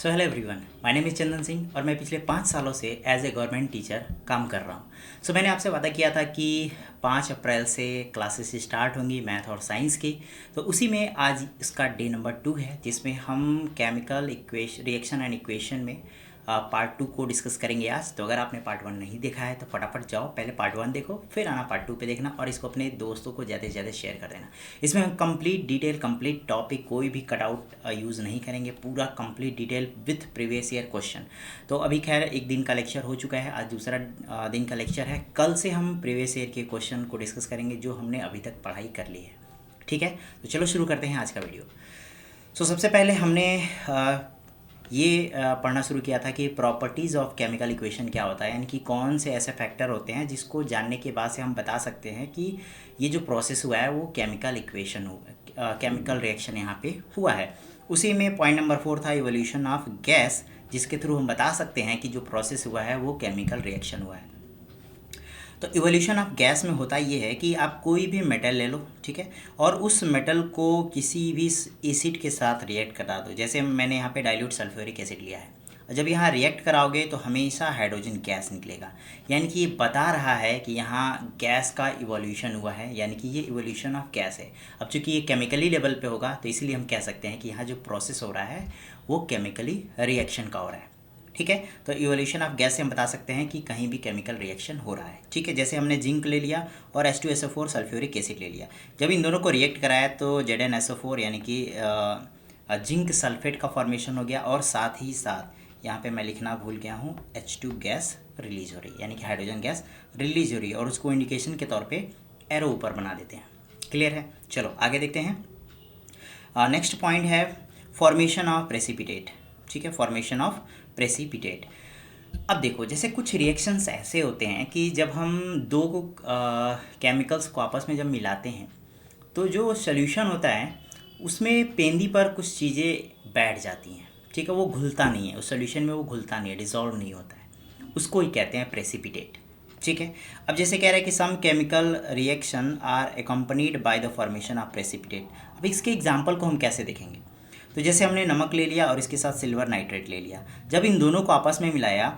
So hello everyone, my name is Chandan Singh और मैं पिछले 5 सालों से एज ए गवर्नमेंट टीचर काम कर रहा हूँ। सो मैंने आपसे वादा किया था कि 5 अप्रैल से क्लासेस स्टार्ट होंगी मैथ और साइंस की। तो उसी में आज इसका डे नंबर 2 है, जिसमें हम chemical equation reaction and equation में पार्ट 2 को डिस्कस करेंगे आज। तो अगर आपने पार्ट 1 नहीं देखा है तो फटाफट जाओ, पहले पार्ट 1 देखो, फिर आना पार्ट 2 पे देखना और इसको अपने दोस्तों को ज़्यादा से ज़्यादा शेयर कर देना। इसमें हम कंप्लीट डिटेल, कंप्लीट टॉपिक, कोई भी कटआउट यूज़ नहीं करेंगे, पूरा complete detail with previous year question. तो अभी खैर एक दिन का लेक्चर हो चुका है, आज दूसरा दिन का लेक्चर है। कल से हम प्रीवियस ईयर के क्वेश्चन को डिस्कस करेंगे जो हमने अभी तक पढ़ाई कर ली है। ठीक है, तो चलो शुरू करते हैं आज का वीडियो। सो सबसे पहले हमने ये पढ़ना शुरू किया था कि प्रॉपर्टीज़ ऑफ केमिकल इक्वेशन क्या होता है, यानी कि कौन से ऐसे फैक्टर होते हैं जिसको जानने के बाद से हम बता सकते हैं कि ये जो प्रोसेस हुआ है वो केमिकल इक्वेशन हुआ, केमिकल रिएक्शन यहाँ पे हुआ है। उसी में पॉइंट नंबर 4 था इवोल्यूशन ऑफ गैस, जिसके थ्रू हम बता सकते हैं कि जो प्रोसेस हुआ है वो केमिकल रिएक्शन हुआ है। तो इवोल्यूशन ऑफ गैस में होता ये है कि आप कोई भी मेटल ले लो, ठीक है, और उस मेटल को किसी भी एसिड के साथ रिएक्ट करा दो। जैसे मैंने यहाँ पे डाइल्यूट सल्फ्यूरिक एसिड लिया है, जब यहाँ रिएक्ट कराओगे तो हमेशा हाइड्रोजन गैस निकलेगा, यानी कि ये बता रहा है कि यहाँ गैस का इवोल्यूशन हुआ है, यानी कि ये इवोल्यूशन ऑफ गैस है। अब चूंकि ये केमिकली लेवल पे होगा तो इसलिए हम कह सकते हैं कि यहाँ जो प्रोसेस हो रहा है वो केमिकली रिएक्शन का हो रहा है। ठीक है, तो इवोल्यूशन ऑफ गैस से हम बता सकते हैं कि कहीं भी केमिकल रिएक्शन हो रहा है। ठीक है, जैसे हमने जिंक ले लिया और H2SO4 सल्फ्यूरिक एसिड ले लिया, जब इन दोनों को रिएक्ट कराया तो ZnSO4 यानी कि जिंक सल्फेट का फॉर्मेशन हो गया, और साथ ही साथ यहाँ पे मैं लिखना भूल गया हूँ H2 गैस रिलीज हो रही, यानी कि हाइड्रोजन गैस रिलीज हो रही है, और उसको इंडिकेशन के तौर पर एरो ऊपर बना देते हैं। क्लियर है, चलो आगे देखते हैं। नेक्स्ट पॉइंट है फॉर्मेशन ऑफ प्रेसिपिटेट। ठीक है, फॉर्मेशन ऑफ प्रेसिपिटेट। अब देखो, जैसे कुछ रिएक्शंस ऐसे होते हैं कि जब हम दो केमिकल्स को आपस में जब मिलाते हैं तो जो सोल्यूशन होता है उसमें पेंदी पर कुछ चीज़ें बैठ जाती हैं। ठीक है, वो घुलता नहीं है, उस सोल्यूशन में वो घुलता नहीं है, डिसॉल्व नहीं होता है, उसको ही कहते हैं प्रेसिपिटेट। ठीक है, अब जैसे कह रहे हैं कि some chemical reaction are accompanied by the formation of precipitate. अब इसके एग्जाम्पल को हम कैसे देखेंगे, तो जैसे हमने नमक ले लिया और इसके साथ सिल्वर नाइट्रेट ले लिया, जब इन दोनों को आपस में मिलाया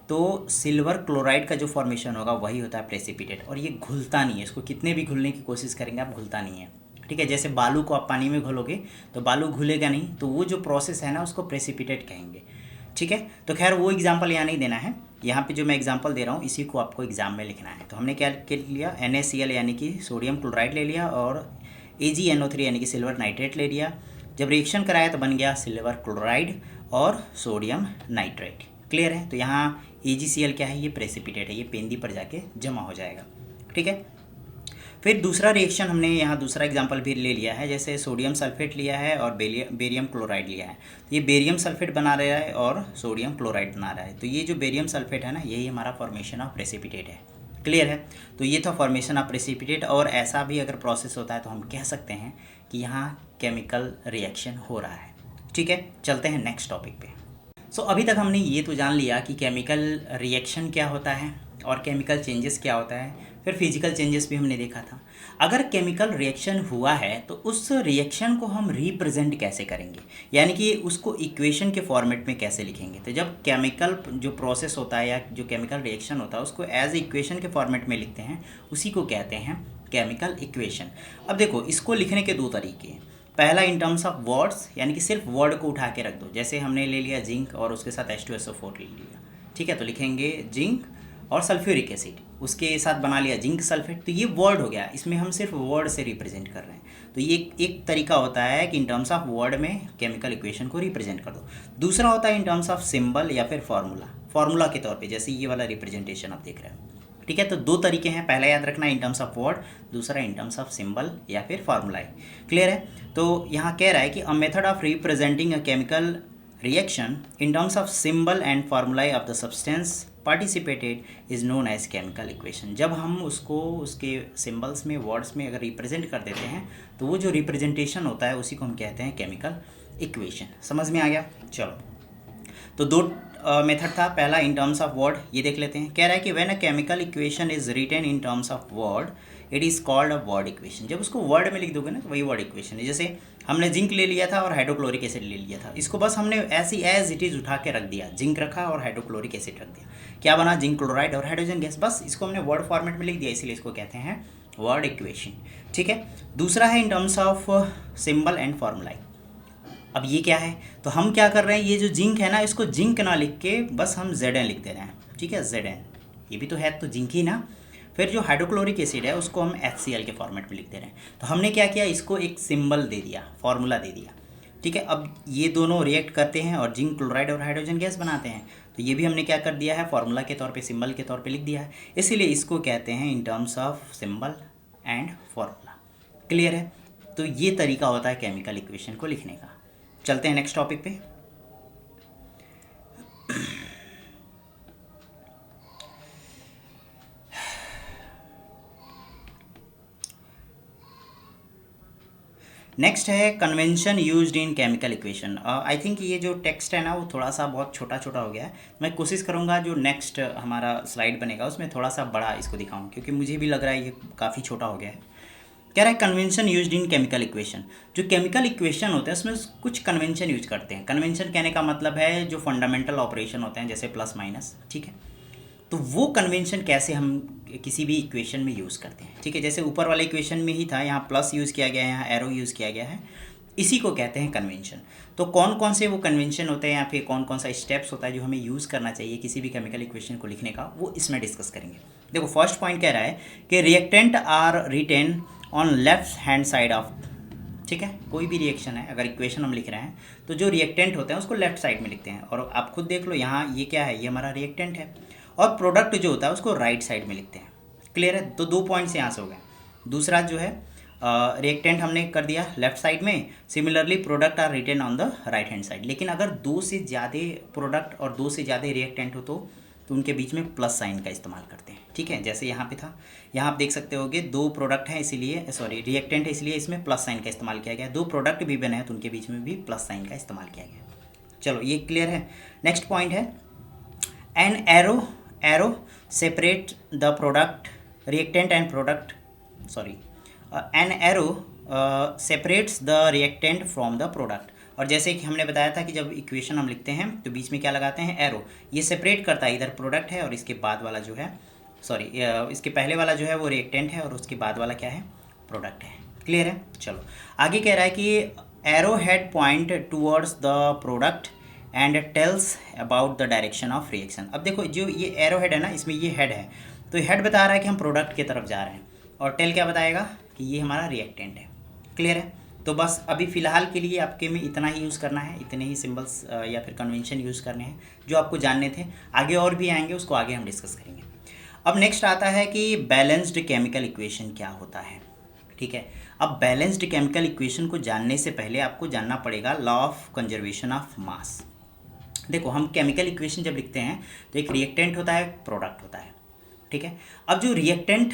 तो सिल्वर क्लोराइड का जो फॉर्मेशन होगा वही होता है प्रेसिपिटेट, और ये घुलता नहीं है, इसको कितने भी घुलने की कोशिश करेंगे आप घुलता नहीं है। ठीक है, जैसे बालू को आप पानी में घोलोगे तो बालू घुलेगा नहीं, तो वो जो प्रोसेस है ना उसको प्रेसिपिटेट कहेंगे। ठीक है, तो खैर वो एग्जाम्पल यहाँ नहीं देना है, यहाँ पे जो मैं एग्जाम्पल दे रहा हूँ इसी को आपको एग्जाम में लिखना है। तो हमने क्या लिया, NaCl यानी कि सोडियम क्लोराइड ले लिया, और AgNO3 यानी कि सिल्वर नाइट्रेट ले लिया। जब रिएक्शन कराया तो बन गया सिल्वर क्लोराइड और सोडियम नाइट्रेट। क्लियर है, तो यहाँ AgCl क्या है, ये प्रेसिपिटेट है, ये पेंदी पर जाके जमा हो जाएगा। ठीक है, फिर दूसरा रिएक्शन हमने यहाँ दूसरा एग्जांपल भी ले लिया है, जैसे सोडियम सल्फेट लिया है और बेरियम क्लोराइड लिया है, तो ये बेरियम सल्फेट बना रहा है और सोडियम क्लोराइड बना रहा है। तो ये जो बेरियम सल्फेट है ना, यही हमारा फॉर्मेशन ऑफ प्रेसिपिटेट है। क्लियर है, तो ये था फॉर्मेशन ऑफ प्रेसिपिटेट, और ऐसा भी अगर प्रोसेस होता है तो हम कह सकते हैं कि यहाँ केमिकल रिएक्शन हो रहा है। ठीक है, चलते हैं नेक्स्ट टॉपिक पे। सो अभी तक हमने ये तो जान लिया कि केमिकल रिएक्शन क्या होता है और केमिकल चेंजेस क्या होता है, फिर फिजिकल चेंजेस भी हमने देखा था। अगर केमिकल रिएक्शन हुआ है तो उस रिएक्शन को हम रिप्रेजेंट कैसे करेंगे, यानी कि उसको इक्वेशन के फॉर्मेट में कैसे लिखेंगे। तो जब केमिकल जो प्रोसेस होता है या जो केमिकल रिएक्शन होता है उसको एज इक्वेशन के फॉर्मेट में लिखते हैं, उसी को कहते हैं केमिकल इक्वेशन। अब देखो, इसको लिखने के दो तरीके हैं। पहला इन टर्म्स ऑफ वर्ड्स, यानी कि सिर्फ वर्ड को उठा के रख दो, जैसे हमने ले लिया जिंक और उसके साथ H2SO4 ले लिया। ठीक है, तो लिखेंगे जिंक और सल्फ्यूरिक एसिड, उसके साथ बना लिया जिंक सल्फेट, तो ये वर्ड हो गया, इसमें हम सिर्फ वर्ड से रिप्रेजेंट कर रहे हैं। तो ये एक तरीका होता है कि इन टर्म्स ऑफ वर्ड में केमिकल इक्वेशन को रिप्रेजेंट कर दो। दूसरा होता है इन टर्म्स ऑफ सिंबल या फिर फार्मूला के तौर पे, जैसे ये वाला रिप्रेजेंटेशन आप देख रहे हो। ठीक है, तो दो तरीके हैं, पहला याद रखना इन टर्म्स ऑफ वर्ड, दूसरा इन टर्म्स ऑफ सिंबल या फिर फार्मूलाए। क्लियर है, तो यहाँ कह रहा है कि a method of representing a chemical reaction in terms of symbol and formulae of the substance participated is known as chemical equation. जब हम उसको उसके सिंबल्स में, वर्ड्स में अगर रिप्रेजेंट कर देते हैं तो वो जो रिप्रेजेंटेशन होता है उसी को हम कहते हैं केमिकल इक्वेशन। समझ में आ गया, चलो। तो दो मेथड था, पहला इन टर्म्स ऑफ वर्ड, ये देख लेते हैं। कह रहा है कि when a chemical equation is written in terms of word it is called a word equation. जब उसको वर्ड में लिख दोगे ना तो वही वर्ड इक्वेशन है। जैसे हमने जिंक ले लिया था और हाइड्रोक्लोरिक एसिड ले लिया था, इसको बस हमने ऐसी एज इट इज़ उठा के रख दिया, जिंक रखा और हाइड्रोक्लोरिक एसिड रख दिया, क्या बना, जिंक क्लोराइड और हाइड्रोजन गैस। बस इसको हमने वर्ड फॉर्मेट में लिख दिया, इसलिए इसको कहते हैं वर्ड इक्वेशन। ठीक है, दूसरा है in terms of symbol and formulae. अब ये क्या है, तो हम क्या कर रहे हैं, ये जो जिंक है ना, इसको जिंक ना लिख के बस हम Zn लिख दे रहे हैं। ठीक है, Zn, ये भी तो है तो जिंक ही ना। फिर जो हाइड्रोक्लोरिक एसिड है उसको हम HCl के फॉर्मेट में लिख दे रहे हैं। तो हमने क्या किया, इसको एक सिंबल दे दिया, फॉर्मूला दे दिया। ठीक है, अब ये दोनों रिएक्ट करते हैं और जिंक क्लोराइड और हाइड्रोजन गैस बनाते हैं, तो ये भी हमने क्या कर दिया है, फॉर्मूला के तौर पे, सिंबल के तौर पे लिख दिया है। इसीलिए इसको कहते हैं इन terms of symbol and formula. Clear है, तो ये तरीका होता है केमिकल इक्वेशन को लिखने का। चलते हैं नेक्स्ट टॉपिक पे। नेक्स्ट है convention used in chemical equation. I think ये जो टेक्स्ट है ना वो थोड़ा सा बहुत छोटा छोटा हो गया है। मैं कोशिश करूँगा जो नेक्स्ट हमारा स्लाइड बनेगा उसमें थोड़ा सा बड़ा इसको दिखाऊं, क्योंकि मुझे भी लग रहा है ये काफ़ी छोटा हो गया है। कह रहा है convention used in chemical equation. जो केमिकल इक्वेशन होते हैं उसमें कुछ कन्वेंशन यूज करते हैं। कन्वेंशन कहने का मतलब है जो फंडामेंटल ऑपरेशन होते हैं, जैसे प्लस माइनस। ठीक है, तो वो कन्वेंशन कैसे हम किसी भी इक्वेशन में यूज़ करते हैं। ठीक है, जैसे ऊपर वाले इक्वेशन में ही था, यहाँ प्लस यूज़ किया गया है, यहाँ एरो यूज़ किया गया है, इसी को कहते हैं कन्वेंशन। तो कौन कौन से वो कन्वेंशन होते हैं या फिर कौन कौन सा स्टेप्स होता है जो हमें यूज़ करना चाहिए किसी भी केमिकल इक्वेशन को लिखने का, वो इसमें डिस्कस करेंगे। देखो, फर्स्ट पॉइंट कह रहा है कि reactant are written on left hand side of. ठीक है, कोई भी रिएक्शन है, अगर इक्वेशन हम लिख रहे हैं तो जो रिएक्टेंट होते हैं उसको लेफ्ट साइड में लिखते हैं। और आप खुद देख लो, यहाँ ये क्या है, ये हमारा रिएक्टेंट है, और प्रोडक्ट जो होता है उसको राइट साइड में लिखते हैं। क्लियर है, तो 2 पॉइंट्स यहाँ से हो गए। दूसरा जो है रिएक्टेंट हमने कर दिया लेफ्ट साइड में, similarly product are written on the right hand side. लेकिन अगर 2 से ज़्यादा प्रोडक्ट और 2 से ज़्यादा रिएक्टेंट हो तो उनके बीच में प्लस साइन का इस्तेमाल करते हैं। ठीक है, जैसे यहाँ पे था, यहाँ आप देख सकते होगे 2 प्रोडक्ट हैं, इसीलिए सॉरी रिएक्टेंट है, इसलिए इसमें प्लस साइन का इस्तेमाल किया गया। 2 प्रोडक्ट भी बने हैं तो उनके बीच में भी प्लस साइन का इस्तेमाल किया गया। चलो, ये क्लियर है। नेक्स्ट पॉइंट है an arrow separate the product reactant and product, sorry an arrow separates the reactant from the product. और जैसे कि हमने बताया था कि जब इक्वेशन हम लिखते हैं तो बीच में क्या लगाते हैं, एरो। ये सेपरेट करता है, इधर प्रोडक्ट है और इसके बाद वाला जो है, सॉरी इसके पहले वाला जो है वो रिएक्टेंट है और उसके बाद वाला क्या है, प्रोडक्ट है। क्लियर है, चलो आगे कह रहा है कि arrow head point towards the product and tells about the direction of reaction. अब देखो, जो ये एरो हेड है ना, इसमें ये हेड है, तो हेड बता रहा है कि हम प्रोडक्ट की तरफ जा रहे हैं, और टेल क्या बताएगा कि ये हमारा रिएक्टेंट है। क्लियर है, तो बस अभी फ़िलहाल के लिए आपके में इतना ही यूज़ करना है, इतने ही सिंबल्स या फिर कन्वेंशन यूज़ करने हैं जो आपको जानने थे। आगे और भी आएंगे, उसको आगे हम डिस्कस करेंगे। अब नेक्स्ट आता है कि बैलेंस्ड केमिकल इक्वेशन क्या होता है। ठीक है, अब बैलेंस्ड केमिकल इक्वेशन को जानने से पहले आपको जानना पड़ेगा law of conservation of mass. देखो, हम केमिकल इक्वेशन जब लिखते हैं तो एक रिएक्टेंट होता है, प्रोडक्ट होता है। ठीक है, अब जो रिएक्टेंट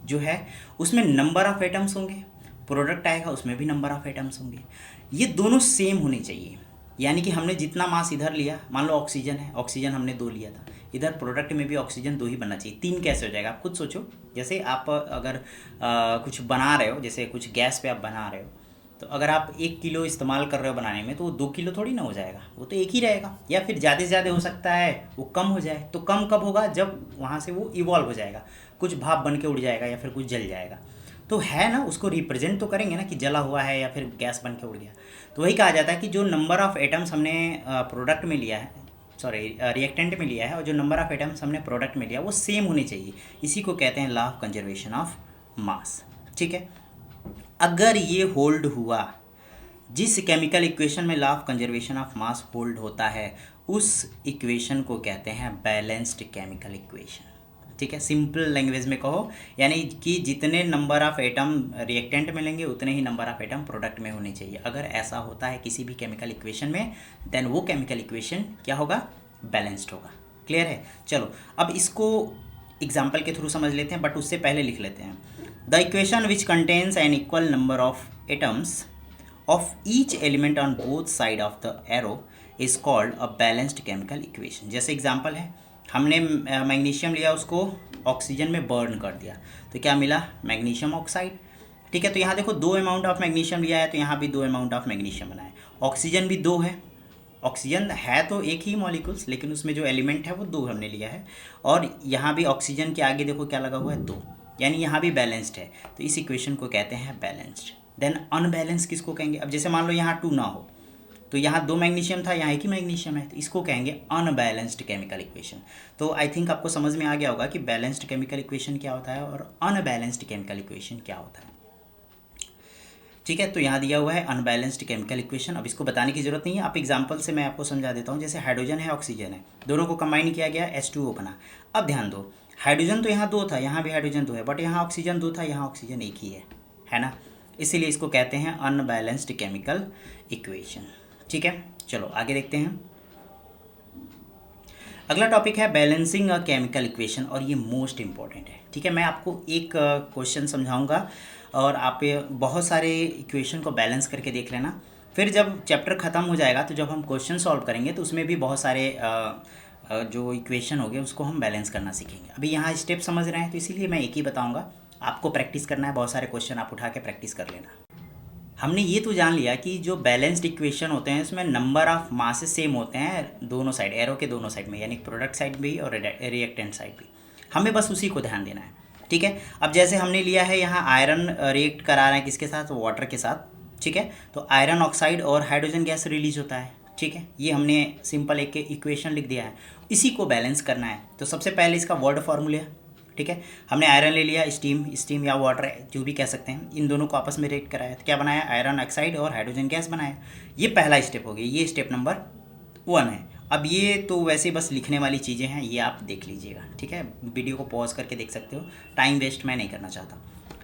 जो है उसमें नंबर ऑफ एटम्स होंगे, प्रोडक्ट आएगा उसमें भी नंबर ऑफ एटम्स होंगे। ये दोनों सेम होने चाहिए, यानी कि हमने जितना मास इधर लिया, मान लो ऑक्सीजन है, ऑक्सीजन हमने 2 लिया था, इधर प्रोडक्ट में भी ऑक्सीजन 2 ही बनना चाहिए। 3 कैसे हो जाएगा, आप खुद सोचो। जैसे आप अगर कुछ बना रहे हो, जैसे कुछ गैस पे आप बना रहे हो, तो अगर आप 1 किलो इस्तेमाल कर रहे हो बनाने में, तो वो 2 किलो थोड़ी ना हो जाएगा, वो तो 1 ही रहेगा। या फिर ज़्यादा से ज़्यादा हो सकता है वो कम हो जाए। तो कम कब होगा, जब वहाँ से वो इवॉल्व हो जाएगा, कुछ भाप बन के उड़ जाएगा या फिर कुछ जल जाएगा। तो है ना, उसको रिप्रेजेंट तो करेंगे ना कि जला हुआ है या फिर गैस बन के उड़ गया। तो वही कहा जाता है कि जो नंबर ऑफ एटम्स हमने प्रोडक्ट में लिया है, सॉरी रिएक्टेंट में लिया है, और जो नंबर ऑफ एटम्स हमने प्रोडक्ट में लिया वो सेम होने चाहिए। इसी को कहते हैं law of conservation of mass. ठीक है, अगर ये होल्ड हुआ, जिस केमिकल इक्वेशन में law of conservation of mass hold होता है, उस इक्वेशन को कहते हैं बैलेंस्ड केमिकल इक्वेशन। ठीक है, सिंपल लैंग्वेज में कहो, यानी कि जितने नंबर ऑफ एटम रिएक्टेंट में लेंगे उतने ही नंबर ऑफ एटम प्रोडक्ट में होने चाहिए। अगर ऐसा होता है किसी भी केमिकल इक्वेशन में, देन वो केमिकल इक्वेशन क्या होगा, बैलेंस्ड होगा। क्लियर है, चलो अब इसको एग्जाम्पल के थ्रू समझ लेते हैं, बट उससे पहले लिख लेते हैं। The equation which contains an equal number of atoms of each element on both side of the arrow is called a balanced chemical equation. जैसे एग्जाम्पल है, हमने मैग्नीशियम लिया, उसको ऑक्सीजन में बर्न कर दिया, तो क्या मिला, मैग्नीशियम ऑक्साइड। ठीक है। तो यहाँ देखो 2 अमाउंट ऑफ मैग्नीशियम लिया है, तो यहाँ भी 2 अमाउंट ऑफ मैग्नीशियम बना है। ऑक्सीजन भी 2 है, ऑक्सीजन है तो एक ही मॉलिक्यूल्स, लेकिन उसमें जो एलिमेंट है वो 2 हमने लिया है। और यहाँ भी ऑक्सीजन के आगे देखो क्या लगा हुआ है, 2, यानी यहाँ भी बैलेंस्ड है। तो इस इक्वेशन को कहते हैं बैलेंस्ड। देन अनबैलेंस किसको कहेंगे? अब जैसे मान लो यहाँ 2 ना हो, तो यहाँ 2 मैग्नीशियम था, यहाँ एक ही मैग्नीशियम है, तो इसको कहेंगे अनबैलेंस्ड केमिकल इक्वेशन। तो आई थिंक आपको समझ में आ गया होगा कि बैलेंस्ड केमिकल इक्वेशन क्या होता है और अनबैलेंस्ड केमिकल इक्वेशन क्या होता है। ठीक है, तो यहाँ दिया हुआ है अनबैलेंस्ड केमिकल इक्वेशन। अब इसको बताने की जरूरत नहीं है, आप एग्जांपल से मैं आपको समझा देता हूँ। जैसे हाइड्रोजन है, ऑक्सीजन है, दोनों को कंबाइन किया गया, H2O बना। अब ध्यान दो, हाइड्रोजन तो यहाँ 2 था, यहाँ भी हाइड्रोजन 2 है, बट यहाँ ऑक्सीजन 2 था, यहाँ ऑक्सीजन एक ही है ना। इसीलिए इसको कहते हैं अनबैलेंस्ड केमिकल इक्वेशन। ठीक है, चलो आगे देखते हैं। अगला टॉपिक है बैलेंसिंग अ केमिकल इक्वेशन, और ये मोस्ट इंपॉर्टेंट है। ठीक है, मैं आपको एक क्वेश्चन समझाऊंगा और आप बहुत सारे इक्वेशन को बैलेंस करके देख लेना। फिर जब चैप्टर ख़त्म हो जाएगा तो जब हम क्वेश्चन सॉल्व करेंगे तो उसमें भी बहुत सारे जो इक्वेशन हो गए उसको हम बैलेंस करना सीखेंगे। अभी यहाँ स्टेप समझ रहे हैं, तो इसीलिए मैं एक ही बताऊँगा, आपको प्रैक्टिस करना है। बहुत सारे क्वेश्चन आप उठा के प्रैक्टिस कर लेना। हमने ये तो जान लिया कि जो बैलेंस्ड इक्वेशन होते हैं उसमें नंबर ऑफ मासेस सेम होते हैं दोनों साइड, एरो के दोनों साइड में, यानी प्रोडक्ट साइड भी और रिएक्टेंट साइड भी। हमें बस उसी को ध्यान देना है। ठीक है, अब जैसे हमने लिया है यहाँ आयरन रिएक्ट करा रहे हैं किसके साथ, वाटर के साथ। ठीक है, तो आयरन ऑक्साइड और हाइड्रोजन गैस रिलीज होता है। ठीक है, ये हमने सिंपल एक इक्वेशन लिख दिया है, इसी को बैलेंस करना है। तो सबसे पहले इसका वर्ड फॉर्मूला, ठीक है, हमने आयरन ले लिया, स्टीम या वाटर जो भी कह सकते हैं, इन दोनों को आपस में रिएक्ट कराया, तो क्या बनाया, आयरन ऑक्साइड और हाइड्रोजन गैस बनाया। ये पहला स्टेप हो गया, ये स्टेप नंबर 1 है। अब ये तो वैसे बस लिखने वाली चीज़ें हैं, ये आप देख लीजिएगा। ठीक है, वीडियो को पॉज करके देख सकते हो, टाइम वेस्ट मैं नहीं करना चाहता।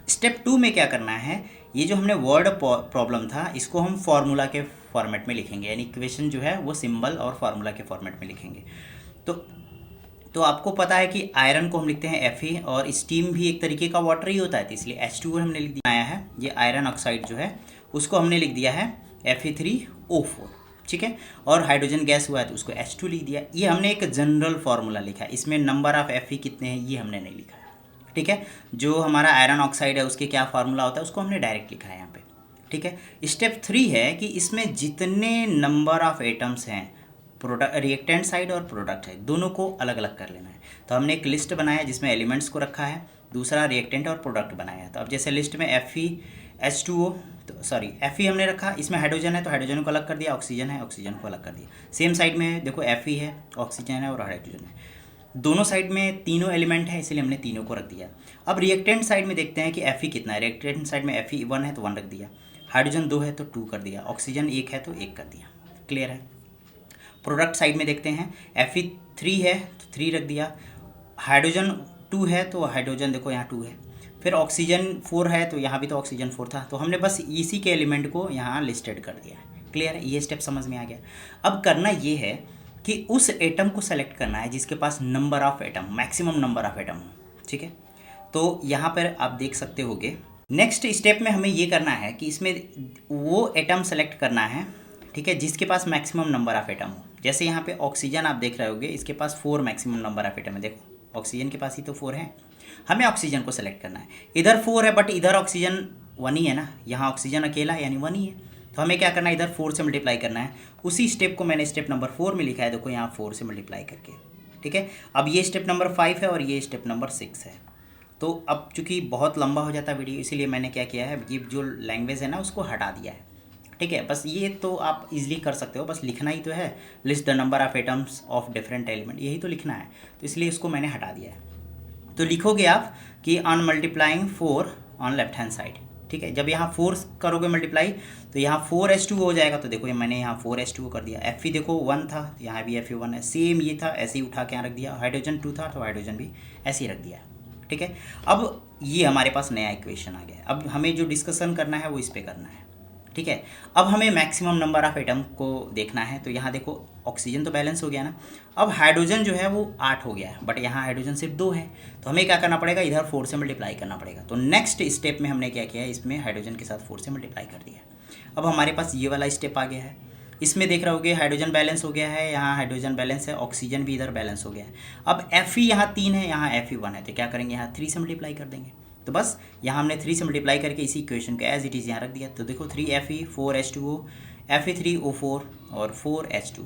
स्टेप 2 में क्या करना है, ये जो हमने वर्ड प्रॉब्लम था इसको हम फार्मूला के फॉर्मेट में लिखेंगे, यानी इक्वेशन जो है वो सिंबल और फार्मूला के फॉर्मेट में लिखेंगे। तो आपको पता है कि आयरन को हम लिखते हैं Fe, और स्टीम भी एक तरीके का वाटर ही होता है, तो इसलिए H2 हमने लिख दिया है। ये आयरन ऑक्साइड जो है उसको हमने लिख दिया है Fe3O4। ठीक है, और हाइड्रोजन गैस हुआ है तो उसको H2 लिख दिया। ये हमने एक जनरल फार्मूला लिखा है, इसमें नंबर ऑफ Fe कितने हैं ये हमने नहीं लिखा है। ठीक है, जो हमारा आयरन ऑक्साइड है उसके क्या फार्मूला होता है उसको हमने डायरेक्ट लिखा है यहाँ पे। ठीक है, स्टेप 3 है कि इसमें जितने नंबर ऑफ एटम्स हैं, प्रोडक्ट रिएक्टेंट साइड और प्रोडक्ट साइड, दोनों को अलग अलग कर लेना है। तो हमने एक लिस्ट बनाया जिसमें एलिमेंट्स को रखा है, दूसरा रिएक्टेंट और प्रोडक्ट बनाया है। तो अब जैसे लिस्ट में Fe हमने रखा, इसमें हाइड्रोजन है तो हाइड्रोजन को अलग कर दिया, ऑक्सीजन है ऑक्सीजन को अलग कर दिया। सेम साइड में देखो Fe है, ऑक्सीजन है और हाइड्रोजन है, दोनों साइड में तीनों एलिमेंट है, इसलिए हमने तीनों को रख दिया। अब रिएक्टेंट साइड में देखते हैं कि Fe कितना है। रिएक्टेंट साइड में Fe1 है तो 1 रख दिया, हाइड्रोजन 2 है तो 2 कर दिया, ऑक्सीजन 1 है तो 1 कर दिया। क्लियर है। प्रोडक्ट साइड में देखते हैं, Fe3 है तो 3 रख दिया, हाइड्रोजन 2 है तो हाइड्रोजन देखो यहाँ 2 है, फिर ऑक्सीजन 4 है तो यहाँ भी तो ऑक्सीजन 4 था, तो हमने बस इसी के एलिमेंट को यहाँ लिस्टेड कर दिया है। क्लियर है, ये स्टेप समझ में आ गया। अब करना ये है कि उस एटम को सेलेक्ट करना है जिसके पास number of atom, maximum number of atom हो। ठीक है, तो यहाँ पर आप देख सकते होगे नेक्स्ट स्टेप में हमें ये करना है कि इसमें वो एटम सेलेक्ट करना है, ठीक है, जिसके पास मैक्सिमम नंबर ऑफ एटम हो। जैसे यहाँ पे ऑक्सीजन आप देख रहे होगे, इसके पास 4 मैक्सिमम नंबर ऑफ एटम है। देखो ऑक्सीजन के पास ही तो 4 है, हमें ऑक्सीजन को सेलेक्ट करना है। इधर 4 है बट इधर ऑक्सीजन 1 ही है ना, यहाँ ऑक्सीजन अकेला है यानी 1 ही है, तो हमें क्या करना है, इधर 4 से मल्टीप्लाई करना है। उसी स्टेप को मैंने स्टेप नंबर 4 में लिखा है, देखो यहाँ 4 से मल्टीप्लाई करके। ठीक है, अब ये स्टेप नंबर 5 है और ये स्टेप नंबर 6 है। तो अब चूँकि बहुत लंबा हो जाता वीडियो, इसीलिए मैंने क्या किया है, ये जो लैंग्वेज है ना उसको हटा दिया है। ठीक है, बस ये तो आप इजीली कर सकते हो, बस लिखना ही तो है, list the number of atoms of different element, यही तो लिखना है, तो इसलिए इसको मैंने हटा दिया है। तो लिखोगे आप कि on multiplying 4 on left hand side. ठीक है, जब यहाँ 4 करोगे मल्टीप्लाई तो यहाँ 4H2 हो जाएगा, तो देखो ये मैंने यहाँ 4H2 कर दिया। Fe देखो 1 था, यहाँ भी Fe1 है, सेम ये था, ऐसे ही उठा के यहाँ रख दिया। हाइड्रोजन 2 था तो हाइड्रोजन भी ऐसे ही रख दिया। ठीक है, अब ये हमारे पास नया इक्वेशन आ गया। अब हमें जो डिस्कशन करना है वो इस पर करना है। ठीक है, अब हमें मैक्सिमम नंबर ऑफ एटम को देखना है। तो यहाँ देखो ऑक्सीजन तो बैलेंस हो गया ना, अब हाइड्रोजन जो है वो 8 हो गया है, बट यहाँ हाइड्रोजन सिर्फ 2 है, तो हमें क्या करना पड़ेगा, इधर 4 से मल्टीप्लाई करना पड़ेगा। तो नेक्स्ट स्टेप में हमने क्या किया है, इसमें हाइड्रोजन के साथ 4 से मल्टीप्लाई कर दिया। अब हमारे पास ये वाला स्टेप आ गया है, इसमें देख रहे होगे हाइड्रोजन बैलेंस हो गया है, यहाँ हाइड्रोजन बैलेंस है, ऑक्सीजन भी इधर बैलेंस हो गया है। अब Fe यहाँ 3 है, यहाँ Fe1 है, तो क्या करेंगे, यहाँ 3 से मल्टीप्लाई कर देंगे। तो बस यहाँ हमने 3 से मल्टीप्लाई करके इसी इक्वेशन को एज इट इज़ यहाँ रख दिया। तो देखो 3Fe 4H2O Fe3O4 और 4H2,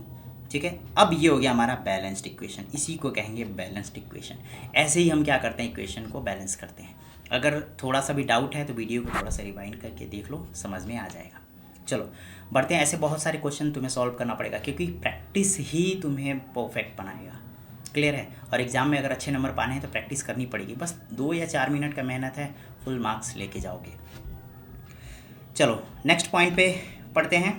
ठीक है। अब ये हो गया हमारा बैलेंस्ड इक्वेशन, इसी को कहेंगे बैलेंस्ड इक्वेशन। ऐसे ही हम क्या करते हैं, इक्वेशन को बैलेंस करते हैं। अगर थोड़ा सा भी डाउट है तो वीडियो को थोड़ा सा रिवाइंड करके देख लो, समझ में आ जाएगा। चलो बढ़ते हैं। ऐसे बहुत सारे क्वेश्चन तुम्हें सॉल्व करना पड़ेगा, क्योंकि प्रैक्टिस ही तुम्हें परफेक्ट बनाएगा। क्लियर है। और एग्ज़ाम में अगर अच्छे नंबर पाने हैं तो प्रैक्टिस करनी पड़ेगी। बस 2 या 4 मिनट का मेहनत है, फुल मार्क्स लेके जाओगे। चलो नेक्स्ट पॉइंट पे पढ़ते हैं।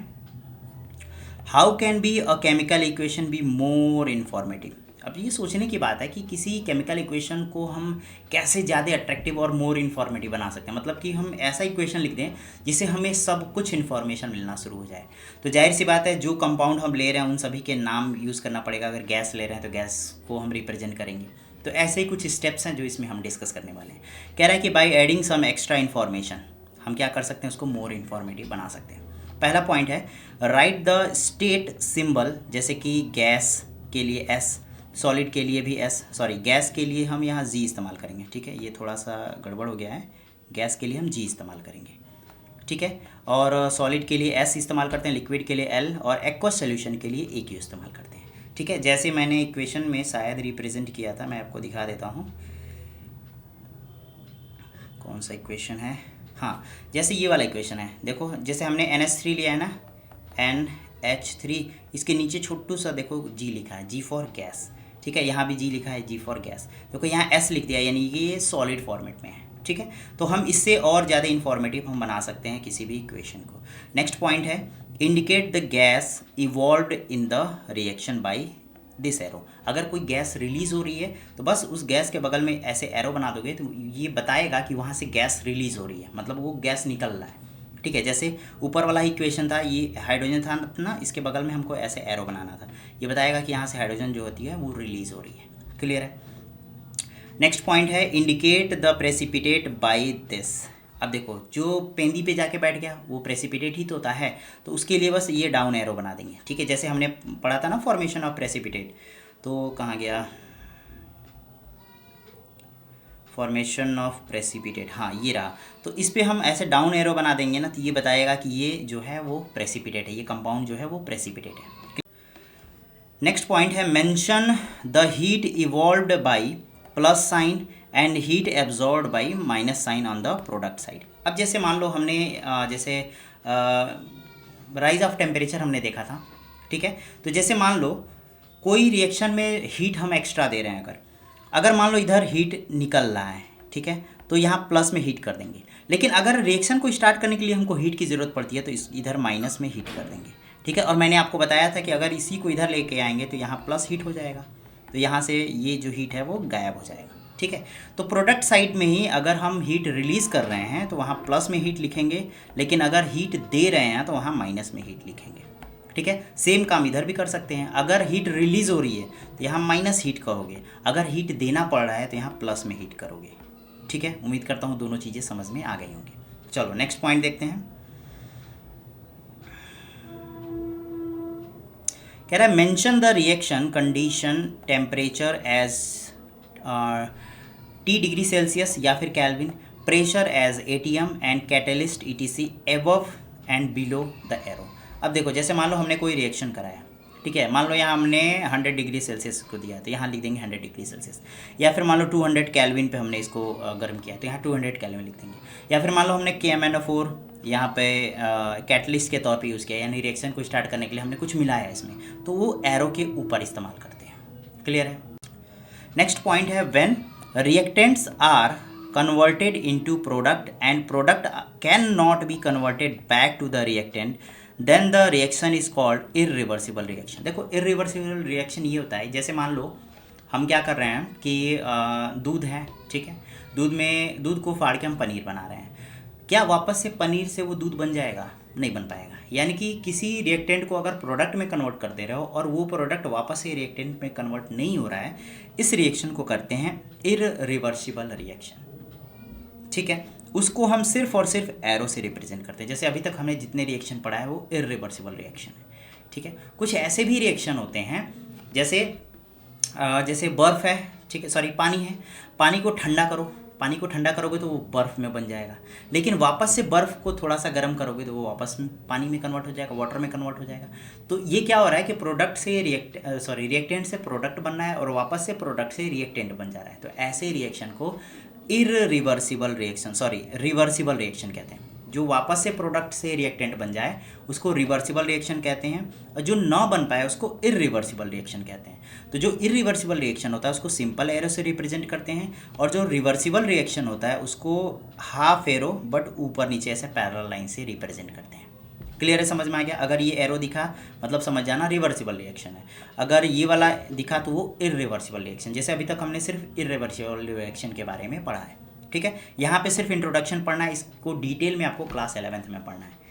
How can be a chemical equation be more informative. अब ये सोचने की बात है कि किसी केमिकल इक्वेशन को हम कैसे ज़्यादा अट्रैक्टिव और मोर इन्फॉर्मेटिव बना सकते हैं। मतलब कि हम ऐसा इक्वेशन लिख दें जिससे हमें सब कुछ इन्फॉर्मेशन मिलना शुरू हो जाए। तो जाहिर सी बात है, जो कंपाउंड हम ले रहे हैं उन सभी के नाम यूज़ करना पड़ेगा। अगर गैस ले रहे हैं तो गैस को हम रिप्रेजेंट करेंगे। तो ऐसे ही कुछ स्टेप्स हैं जो इसमें हम डिस्कस करने वाले हैं। कह रहा है कि by adding some extra information हम क्या कर सकते हैं, उसको मोर इन्फॉर्मेटिव बना सकते हैं। पहला पॉइंट है राइट द स्टेट सिंबल, जैसे कि गैस के लिए S, सॉलिड के लिए भी S, सॉरी गैस के लिए हम यहाँ G इस्तेमाल करेंगे, ठीक है। ये थोड़ा सा गड़बड़ हो गया है, गैस के लिए हम G इस्तेमाल करेंगे, ठीक है। और सॉलिड के लिए S इस्तेमाल करते हैं, लिक्विड के लिए L, और एक्वस सोल्यूशन के लिए AQ इस्तेमाल करते हैं, ठीक है। जैसे मैंने इक्वेशन में शायद रिप्रेजेंट किया था, मैं आपको दिखा देता हूँ कौन सा इक्वेशन है। हाँ, जैसे ये वाला इक्वेशन है, देखो जैसे हमने NH3 लिया है ना, NH3, इसके नीचे छोटू सा देखो G लिखा है, G फॉर गैस, ठीक है। यहाँ भी G लिखा है, G फॉर गैस। देखो यहाँ S लिख दिया, यानी कि ये सॉलिड फॉर्मेट में है, ठीक है। तो हम इससे और ज़्यादा इन्फॉर्मेटिव हम बना सकते हैं किसी भी इक्वेशन को। नेक्स्ट पॉइंट है indicate the gas evolved in the reaction by this arrow. अगर कोई गैस रिलीज़ हो रही है तो बस उस गैस के बगल में ऐसे एरो बना दोगे तो ये बताएगा कि वहाँ से गैस रिलीज़ हो रही है, मतलब वो गैस निकल रहा है, ठीक है। जैसे ऊपर वाला इक्वेशन था, ये हाइड्रोजन था ना, इसके बगल में हमको ऐसे एरो बनाना था, ये बताएगा कि यहाँ से हाइड्रोजन जो होती है वो रिलीज़ हो रही है। क्लियर है। नेक्स्ट पॉइंट है indicate the precipitate by this. अब देखो जो पेंदी पे जाके बैठ गया वो प्रेसिपिटेट ही तो होता है, तो उसके लिए बस ये डाउन एरो बना देंगे, ठीक है। जैसे हमने पढ़ा था ना फॉर्मेशन ऑफ प्रेसिपिटेट, तो कहाँ गया फॉर्मेशन ऑफ प्रेसिपिटेट, हाँ ये रहा। तो इस पे हम ऐसे डाउन एरो बना देंगे ना, तो ये बताएगा कि ये जो है वो प्रेसिपिटेट है, ये कंपाउंड जो है वो प्रेसिपिटेट है। नेक्स्ट पॉइंट है mention the heat evolved by plus sign and heat absorbed by minus sign on the product side. अब जैसे मान लो हमने जैसे राइज ऑफ टेम्परेचर हमने देखा था, ठीक है। तो जैसे मान लो कोई रिएक्शन में हीट हम एक्स्ट्रा दे रहे हैं, अगर मान लो इधर हीट निकल रहा है, ठीक है, तो यहाँ प्लस में हीट कर देंगे। लेकिन अगर रिएक्शन को स्टार्ट करने के लिए हमको हीट की ज़रूरत पड़ती है तो इधर माइनस में हीट कर देंगे, ठीक है। और मैंने आपको बताया था कि अगर इसी को इधर लेके आएंगे तो यहाँ प्लस हीट हो जाएगा, तो यहाँ से ये जो हीट है वो गायब हो जाएगा, ठीक है। तो प्रोडक्ट साइड में ही अगर हम हीट रिलीज़ कर रहे हैं तो वहाँ प्लस में हीट लिखेंगे, लेकिन अगर हीट दे रहे हैं तो वहाँ माइनस में हीट लिखेंगे, ठीक है। सेम काम इधर भी कर सकते हैं। अगर हीट रिलीज़ हो रही है तो यहाँ माइनस हीट करोगे, अगर हीट देना पड़ रहा है तो यहाँ प्लस में हीट करोगे, ठीक है। उम्मीद करता हूँ दोनों चीज़ें समझ में आ गई होंगी। चलो नेक्स्ट पॉइंट देखते हैं। कह रहा है mention the reaction condition temperature as T degree Celsius या फिर Kelvin, pressure as ATM and catalyst ETC above and below the arrow. अब देखो जैसे मान लो हमने कोई रिएक्शन कराया, ठीक है। मान लो यहाँ हमने 100 डिग्री सेल्सियस को दिया तो यहाँ लिख देंगे 100 डिग्री सेल्सियस, या फिर मान लो 200 केल्विन पे हमने इसको गर्म किया तो यहाँ 200 केल्विन लिख देंगे, या फिर मान लो हमने KMnO4 यहाँ पे कैटलिस्ट के तौर पे यूज़ किया, यानी रिएक्शन को स्टार्ट करने के लिए हमने कुछ मिलाया इसमें, तो वो एरो के ऊपर इस्तेमाल करते हैं। क्लियर है। नेक्स्ट पॉइंट है when reactants are converted into product and product can not be converted back to the reactant then the reaction is called irreversible reaction. देखो इरिवर्सिबल रिएक्शन ये होता है, जैसे मान लो हम क्या कर रहे हैं कि दूध है, ठीक है, दूध को फाड़ के हम पनीर बना रहे हैं, क्या वापस से पनीर से वो दूध बन जाएगा? नहीं बन पाएगा। यानी कि किसी रिएक्टेंट को अगर प्रोडक्ट में कन्वर्ट कर दे रहे हो और वो प्रोडक्ट वापस से रिएक्टेंट में कन्वर्ट नहीं हो रहा है, इस रिएक्शन को करते हैं इरिवर्सिबल रिएक्शन, ठीक है। उसको हम सिर्फ और सिर्फ एरो से रिप्रेजेंट करते हैं। जैसे अभी तक हमने जितने रिएक्शन पढ़ा है वो इरिवर्सिबल रिएक्शन है, ठीक है। कुछ ऐसे भी रिएक्शन होते हैं जैसे बर्फ़ है, ठीक है, सॉरी पानी है, पानी को ठंडा करो पानी को ठंडा करोगे तो वो बर्फ़ में बन जाएगा, लेकिन वापस से बर्फ़ को थोड़ा सा गर्म करोगे तो वो वापस में पानी में कन्वर्ट हो जाएगा, वाटर में कन्वर्ट हो जाएगा। तो ये क्या हो रहा है कि प्रोडक्ट से रिएक्टेंट से प्रोडक्ट बन रहा है और वापस से प्रोडक्ट से रिएक्टेंट बन जा रहा है। तो ऐसे रिएक्शन को रिवर्सिबल रिएक्शन कहते हैं। जो वापस से प्रोडक्ट से रिएक्टेंट बन जाए उसको रिवर्सिबल रिएक्शन कहते हैं, और जो ना बन पाए उसको इरिवर्सिबल रिएक्शन कहते हैं। तो जो इरिवर्सिबल रिएक्शन होता है उसको सिंपल एरो से रिप्रेजेंट करते हैं, और जो रिवर्सिबल रिएक्शन होता है उसको हाफ एरो बट ऊपर नीचे ऐसे पैरेलल लाइन से रिप्रेजेंट करते हैं। क्लियर है, समझ में आ गया? अगर ये एरो दिखा मतलब समझ जाना रिवर्सिबल रिएक्शन है, अगर ये वाला दिखा तो वो इरिवर्सिबल रिएक्शन। जैसे अभी तक हमने सिर्फ इरिवर्सिबल रिएक्शन के बारे में पढ़ा है, ठीक है। यहाँ पे सिर्फ इंट्रोडक्शन पढ़ना है, इसको डिटेल में आपको क्लास 11th में पढ़ना है।